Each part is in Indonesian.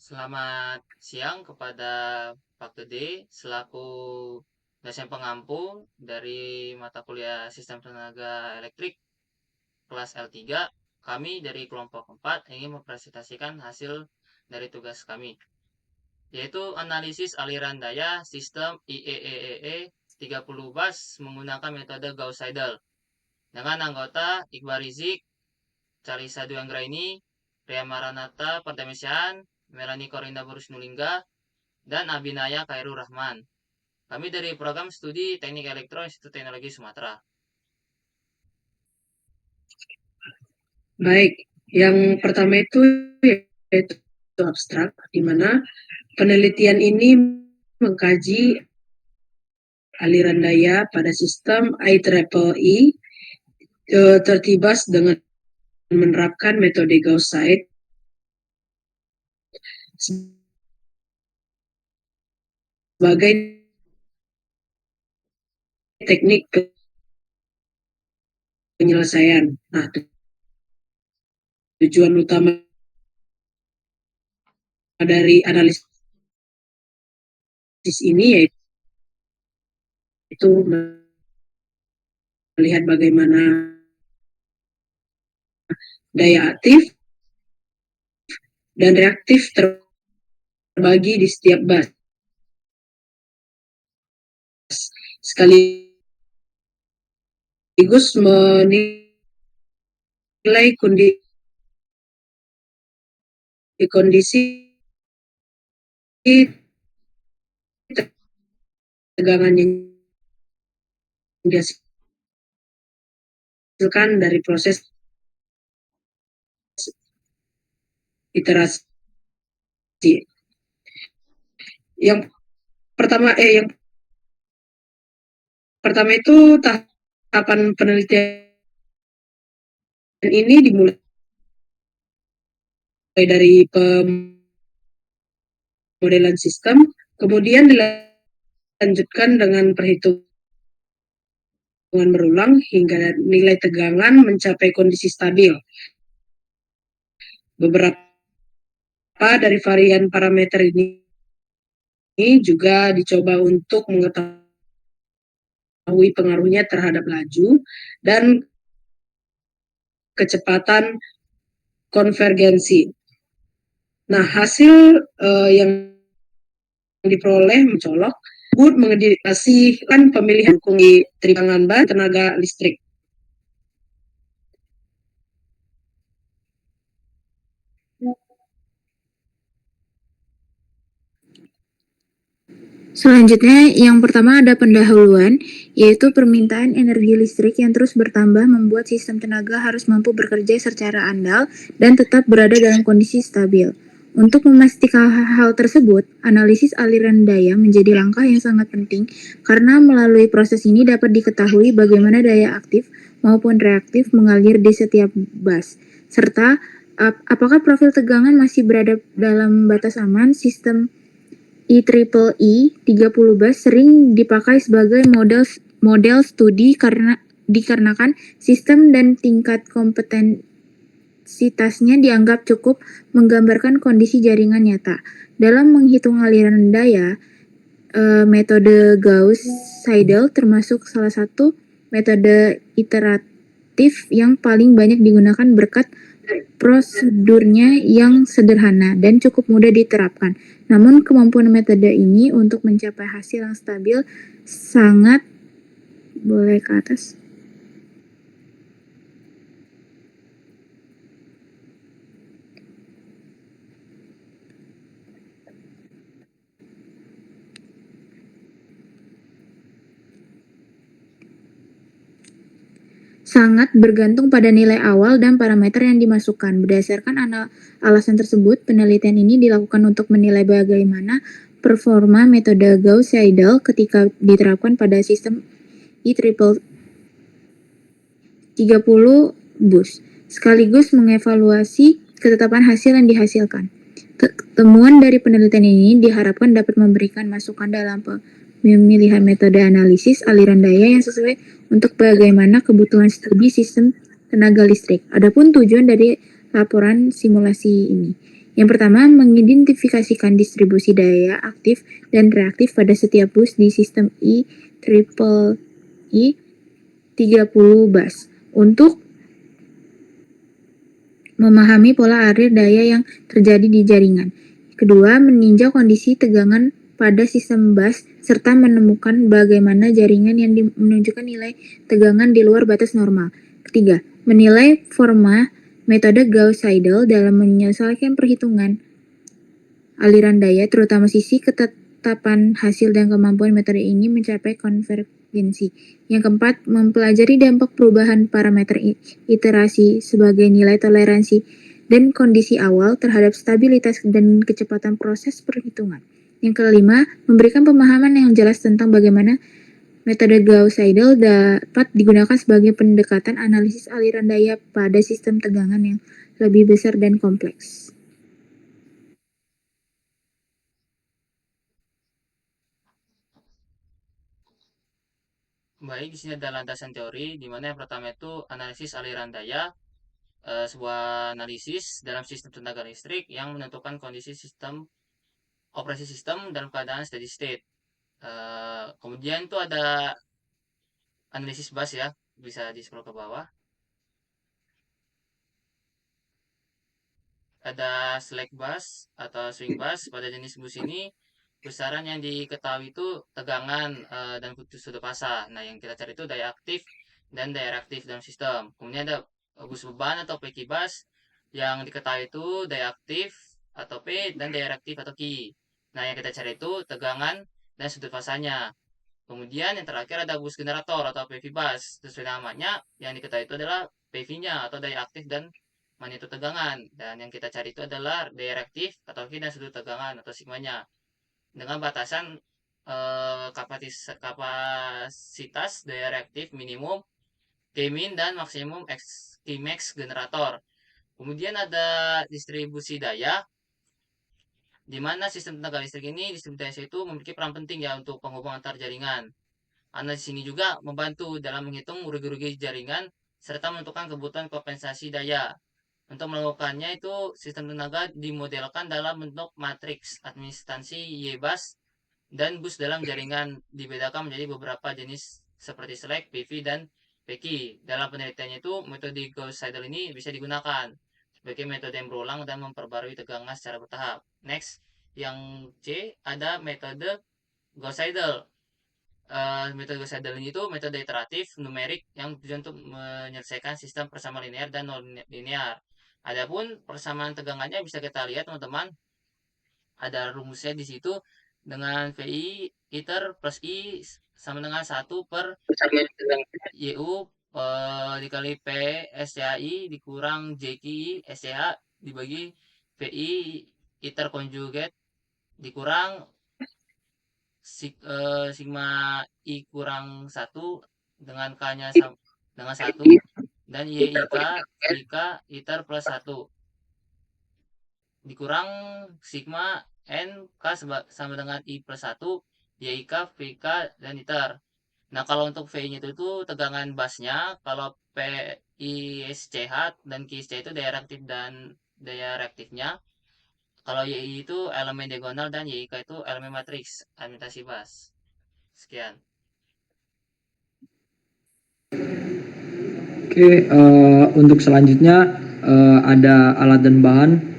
Selamat siang kepada Pak Gede selaku dosen pengampu dari mata kuliah Sistem Tenaga Elektrik kelas L3. Kami dari kelompok 4 ingin mempresentasikan hasil dari tugas kami, yaitu analisis aliran daya sistem IEEE 30 bus menggunakan metode Gauss-Seidel dengan anggota Iqbal Rizik, Charissa Duanggraini, Ria Maranata Perdamesian, Melanie Korinda Burusnulingga, dan Abinaya Khairul Rahman. Kami dari program studi Teknik Elektro Institut Teknologi Sumatera. Baik, yang pertama itu yaitu abstrak, di mana penelitian ini mengkaji aliran daya pada sistem IEEE tertibas dengan menerapkan metode Gauss-Seidel sebagai teknik penyelesaian. Nah, tujuan utama dari analisis ini yaitu melihat bagaimana daya aktif dan reaktif terbagi di setiap bus. Sekaligus menilai kondisi tegangan yang dihasilkan dari proses iterasi. Yang pertama itu tahapan penelitian ini dimulai dari pemodelan sistem, kemudian dilanjutkan dengan perhitungan berulang hingga nilai tegangan mencapai kondisi stabil. Beberapa dari varian parameter ini juga dicoba untuk mengetahui pengaruhnya terhadap laju dan kecepatan konvergensi. Nah, hasil yang diperoleh mencolok mengindikasikan pemilihan tribangan tenaga listrik. Selanjutnya, yang pertama ada pendahuluan, yaitu permintaan energi listrik yang terus bertambah membuat sistem tenaga harus mampu bekerja secara andal dan tetap berada dalam kondisi stabil. Untuk memastikan hal tersebut, analisis aliran daya menjadi langkah yang sangat penting karena melalui proses ini dapat diketahui bagaimana daya aktif maupun reaktif mengalir di setiap bus, serta apakah profil tegangan masih berada dalam batas aman. Sistem IEEE 30 bus sering dipakai sebagai model studi dikarenakan sistem dan tingkat kompetensitasnya dianggap cukup menggambarkan kondisi jaringan nyata. Dalam menghitung aliran daya, metode Gauss-Seidel termasuk salah satu metode iteratif yang paling banyak digunakan berkat prosedurnya yang sederhana dan cukup mudah diterapkan. Namun kemampuan metode ini untuk mencapai hasil yang stabil sangat boleh ke atas. Sangat bergantung pada nilai awal dan parameter yang dimasukkan. Berdasarkan alasan tersebut, penelitian ini dilakukan untuk menilai bagaimana performa metode Gauss-Seidel ketika diterapkan pada sistem IEEE 30 bus, sekaligus mengevaluasi ketetapan hasil yang dihasilkan. Temuan dari penelitian ini diharapkan dapat memberikan masukan dalam pemilihan metode analisis aliran daya yang sesuai untuk bagaimana kebutuhan studi sistem tenaga listrik. Adapun tujuan dari laporan simulasi ini, Yang pertama, mengidentifikasikan distribusi daya aktif dan reaktif pada setiap bus di sistem IEEE 30 bus untuk memahami pola alir daya yang terjadi di jaringan. Kedua, meninjau kondisi tegangan pada sistem bus serta menemukan bagaimana jaringan yang menunjukkan nilai tegangan di luar batas normal. Ketiga, menilai forma metode Gauss-Seidel dalam menyelesaikan perhitungan aliran daya, terutama sisi ketetapan hasil dan kemampuan metode ini mencapai konvergensi. Yang keempat, mempelajari dampak perubahan parameter iterasi sebagai nilai toleransi dan kondisi awal terhadap stabilitas dan kecepatan proses perhitungan. Yang kelima, memberikan pemahaman yang jelas tentang bagaimana metode Gauss-Seidel dapat digunakan sebagai pendekatan analisis aliran daya pada sistem tegangan yang lebih besar dan kompleks. Baik, di sini ada landasan teori, di mana yang pertama itu analisis aliran daya, sebuah analisis dalam sistem tenaga listrik yang menentukan kondisi operasi sistem dalam keadaan steady state. Kemudian itu ada analisis bus ya, bisa di scroll ke bawah. Ada slack bus atau swing bus. Pada jenis bus ini besaran yang diketahui itu tegangan dan sudut fasa. Nah, yang kita cari itu daya aktif dan daya reaktif dalam sistem. Kemudian ada bus beban atau PQ bus yang diketahui itu daya aktif atau P dan daya reaktif atau Q. Nah, yang kita cari itu tegangan dan sudut fasanya. Kemudian yang terakhir ada bus generator atau PV bus. Sesuai namanya, yang diketahui itu adalah PV-nya atau daya aktif dan magneto tegangan. Dan yang kita cari itu adalah daya reaktif atau Q dan sudut tegangan atau sigmanya. Dengan batasan kapasitas daya reaktif minimum, Kmin dan maksimum Kmax generator. Kemudian ada distribusi daya, di mana sistem tenaga listrik ini distribusi itu memiliki peran penting ya untuk penghubungan antar jaringan. Analisis ini juga membantu dalam menghitung rugi-rugi jaringan serta menentukan kebutuhan kompensasi daya. Untuk melakukannya itu sistem tenaga dimodelkan dalam bentuk matriks administrasi Y-bus dan bus dalam jaringan dibedakan menjadi beberapa jenis seperti slack, PV, dan PQ. Dalam penelitiannya itu metode Gauss-Seidel ini bisa digunakan sebagai metode yang berulang dan memperbarui tegangan secara bertahap. Next, yang C ada metode Gauss-Seidel. Metode Gauss-Seidel ini itu metode iteratif numerik yang tujuan untuk menyelesaikan sistem persamaan linear dan non linear. Adapun persamaan tegangannya bisa kita lihat teman-teman, ada rumusnya di situ dengan VI iter plus I sama dengan 1 per YU dikali P SCHI dikurang JKI SCH dibagi VI iter conjugate dikurang sigma I kurang 1 dengan K-nya dengan 1 dan YIK iter plus 1 dikurang sigma N K sama dengan I plus 1 YIK VK dan iter. Nah, kalau untuk V-nya itu tegangan busnya, kalau P ISCH dan QSC itu daya reaktif dan daya reaktifnya. Kalau YI itu elemen diagonal dan YIK itu elemen matriks administrasi bus. Sekian. Oke, untuk selanjutnya ada alat dan bahan.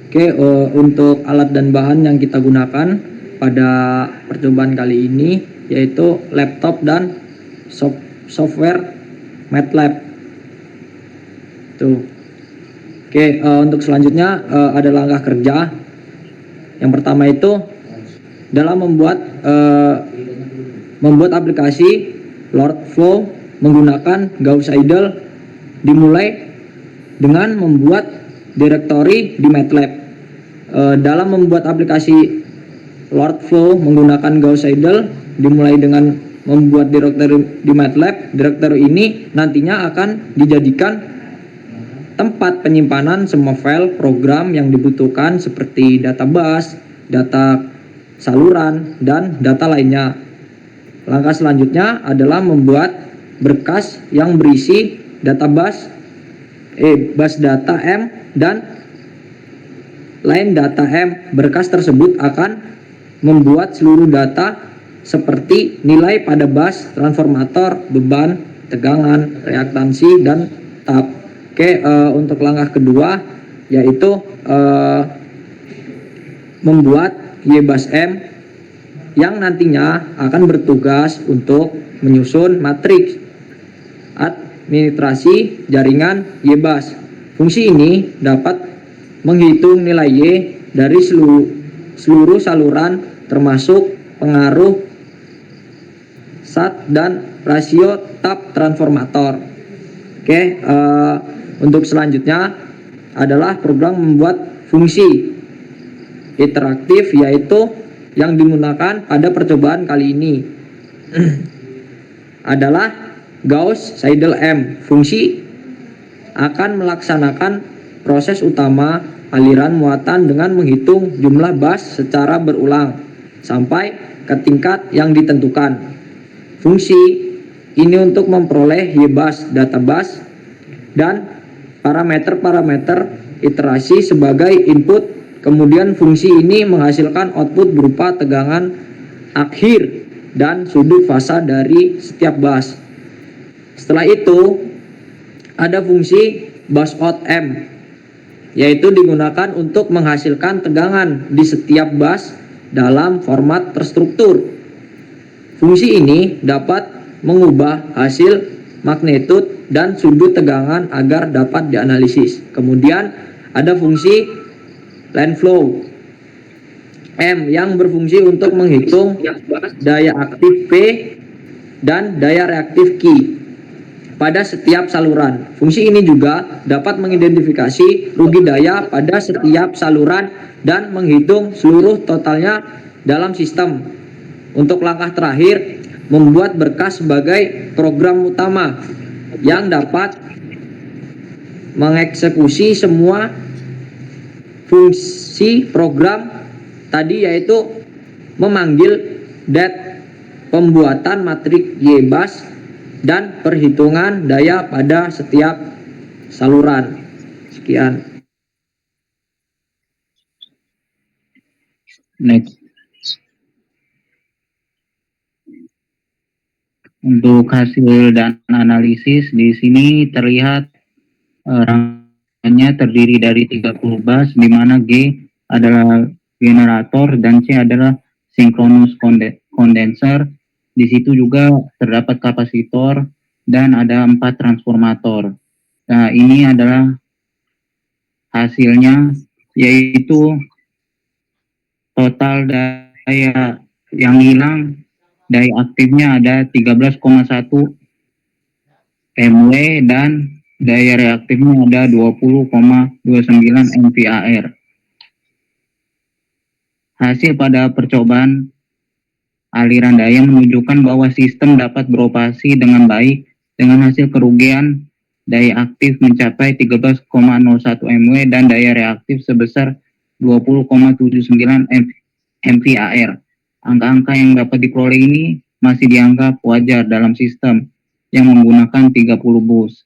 Oke, untuk alat dan bahan yang kita gunakan pada percobaan kali ini yaitu laptop dan software MATLAB. Tuh. Oke, untuk selanjutnya ada langkah kerja. Yang pertama itu dalam membuat aplikasi Lord Flow menggunakan Gauss-Seidel dimulai dengan membuat direktori di MATLAB. Dalam membuat aplikasi Lord Flow menggunakan Gauss-Seidel dimulai dengan membuat direktori di MATLAB. Direktori ini nantinya akan dijadikan tempat penyimpanan semua file program yang dibutuhkan seperti data bus, data saluran, dan data lainnya. Langkah selanjutnya adalah membuat berkas yang berisi bus data M dan line data M. Berkas tersebut akan membuat seluruh data seperti nilai pada bus, transformator, beban, tegangan, reaktansi, dan tap. Untuk langkah kedua yaitu membuat YBus M yang nantinya akan bertugas untuk menyusun matriks administrasi jaringan YBus. Fungsi ini dapat menghitung nilai Y dari seluruh saluran termasuk pengaruh SAT dan rasio tap transformator. Untuk selanjutnya adalah program membuat fungsi interaktif, yaitu yang digunakan pada percobaan kali ini adalah Gauss-Seidel M. Fungsi akan melaksanakan proses utama aliran muatan dengan menghitung jumlah bus secara berulang sampai ke tingkat yang ditentukan. Fungsi ini untuk memperoleh YBus data bus dan parameter-parameter iterasi sebagai input. Kemudian fungsi ini menghasilkan output berupa tegangan akhir dan sudut fasa dari setiap bus. Setelah itu ada fungsi busout M, yaitu digunakan untuk menghasilkan tegangan di setiap bus dalam format terstruktur. Fungsi ini dapat mengubah hasil magnitude dan sudut tegangan agar dapat dianalisis. Kemudian ada fungsi line flow M yang berfungsi untuk menghitung daya aktif P dan daya reaktif Q pada setiap saluran. Fungsi ini juga dapat mengidentifikasi rugi daya pada setiap saluran dan menghitung seluruh totalnya dalam sistem. Untuk langkah terakhir, membuat berkas sebagai program utama yang dapat mengeksekusi semua fungsi program tadi, yaitu memanggil det, pembuatan matriks YBus, dan perhitungan daya pada setiap saluran. Sekian. Next. Untuk hasil dan analisis di sini terlihat rangkaiannya terdiri dari 30 bus, di mana G adalah generator dan C adalah synchronous condenser. Di situ juga terdapat kapasitor dan ada 4 transformator. Nah, ini adalah hasilnya, yaitu total daya yang hilang, daya aktifnya ada 13,1 MW dan daya reaktifnya ada 20,29 MVAR. Hasil pada percobaan aliran daya menunjukkan bahwa sistem dapat beroperasi dengan baik dengan hasil kerugian daya aktif mencapai 13,01 MW dan daya reaktif sebesar 20,79 MVAR. Angka-angka yang dapat diperoleh ini masih dianggap wajar dalam sistem yang menggunakan 30 bus.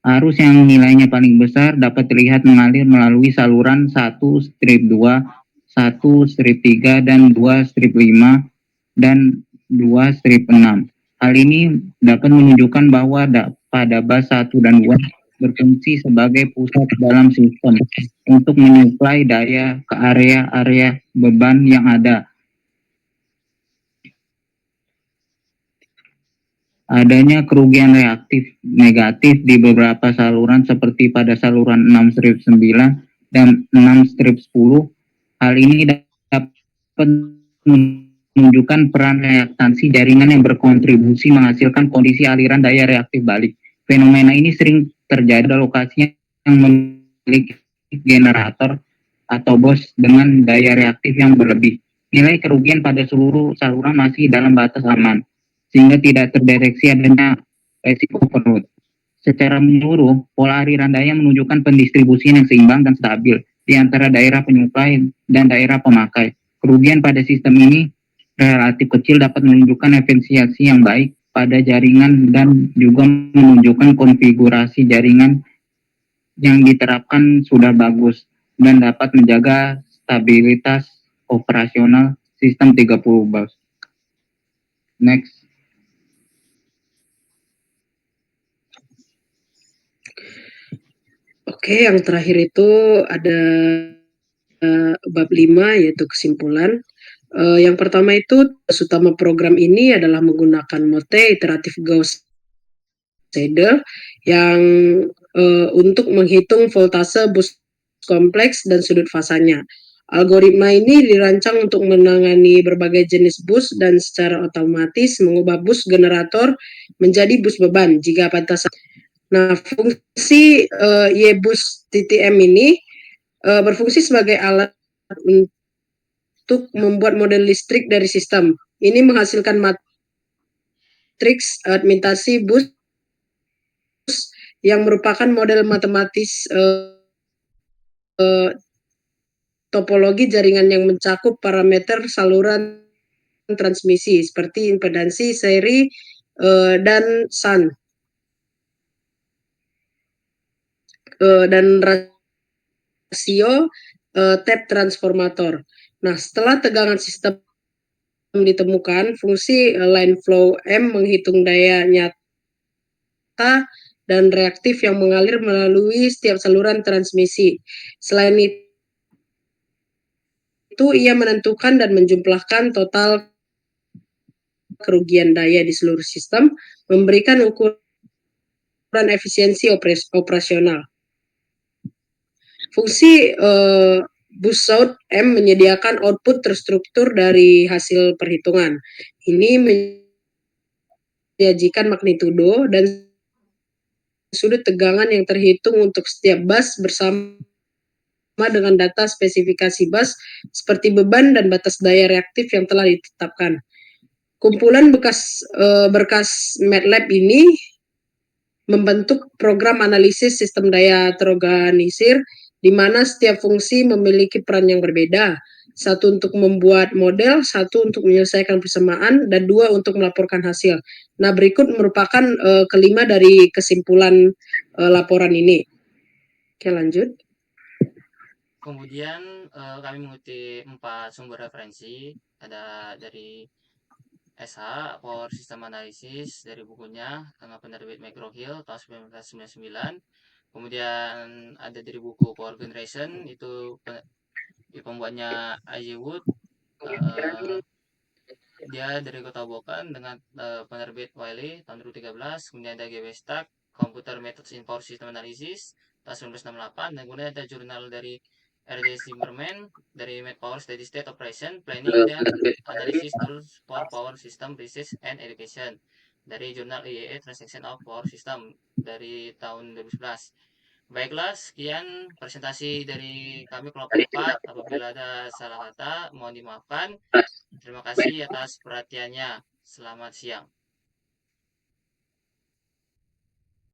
Arus yang nilainya paling besar dapat terlihat mengalir melalui saluran 1 strip 2, 1 strip 3, dan 2 strip 5, dan 2 strip 6. Hal ini dapat menunjukkan bahwa pada bus 1 dan 2 berfungsi sebagai pusat dalam sistem untuk menyuplai daya ke area-area beban yang ada. Adanya kerugian reaktif negatif di beberapa saluran seperti pada saluran 6 strip 9 dan 6 strip 10. Hal ini dapat menunjukkan peran reaktansi jaringan yang berkontribusi menghasilkan kondisi aliran daya reaktif balik. Fenomena ini sering terjadi pada lokasinya yang memiliki generator atau bus dengan daya reaktif yang berlebih. Nilai kerugian pada seluruh saluran masih dalam batas aman, sehingga tidak terdeteksi adanya resiko overload. Secara menyeluruh, pola aliran daya menunjukkan pendistribusian yang seimbang dan stabil di antara daerah penyuplai dan daerah pemakai. Kerugian pada sistem ini relatif kecil dapat menunjukkan efisiensi yang baik pada jaringan dan juga menunjukkan konfigurasi jaringan yang diterapkan sudah bagus dan dapat menjaga stabilitas operasional sistem 30 bus. Next. Oke, yang terakhir itu ada bab 5 yaitu kesimpulan. Yang pertama itu tugas utama program ini adalah menggunakan mode iteratif Gauss-Seidel yang untuk menghitung voltase bus kompleks dan sudut fasanya. Algoritma ini dirancang untuk menangani berbagai jenis bus dan secara otomatis mengubah bus generator menjadi bus beban jika batasan. Nah, fungsi YBus TTM ini berfungsi sebagai alat untuk membuat model listrik dari sistem. Ini menghasilkan matriks admintasi bus yang merupakan model matematis topologi jaringan yang mencakup parameter saluran transmisi seperti impedansi, seri, dan shunt. Dan rasio tap transformator. Nah, setelah tegangan sistem ditemukan, fungsi line flow M menghitung daya nyata dan reaktif yang mengalir melalui setiap saluran transmisi. Selain itu, ia menentukan dan menjumlahkan total kerugian daya di seluruh sistem, memberikan ukuran efisiensi operasional. Fungsi bus out M menyediakan output terstruktur dari hasil perhitungan. Ini menyajikan magnitudo dan sudut tegangan yang terhitung untuk setiap bus bersama dengan data spesifikasi bus seperti beban dan batas daya reaktif yang telah ditetapkan. Kumpulan berkas MATLAB ini membentuk program analisis sistem daya terorganisir di mana setiap fungsi memiliki peran yang berbeda. Satu untuk membuat model, satu untuk menyelesaikan persamaan, dan dua untuk melaporkan hasil. Nah, berikut merupakan kelima dari kesimpulan laporan ini. Oke, lanjut. Kemudian kami mengutip 4 sumber referensi, ada dari SH, Power System Analysis, dari bukunya karena penerbit McGraw-Hill tahun 1999. Kemudian ada dari buku Power Generation, itu pembuatnya I.J. Wood. Dia dari Kota Bokan dengan penerbit Wiley tahun 2013. Kemudian ada GW Stack, Computer Methods in Power System Analysis tahun 1968. Dan kemudian ada jurnal dari R.J. Zimmerman dari Met Power Steady State Operation Planning dan Analysis Tools for Power System Research and Education dari jurnal IEEE Transaction of Power System dari tahun 2011. Baiklah, sekian presentasi dari kami kelompok 4. Apabila ada salah kata, mohon dimaafkan. Terima kasih atas perhatiannya. Selamat siang.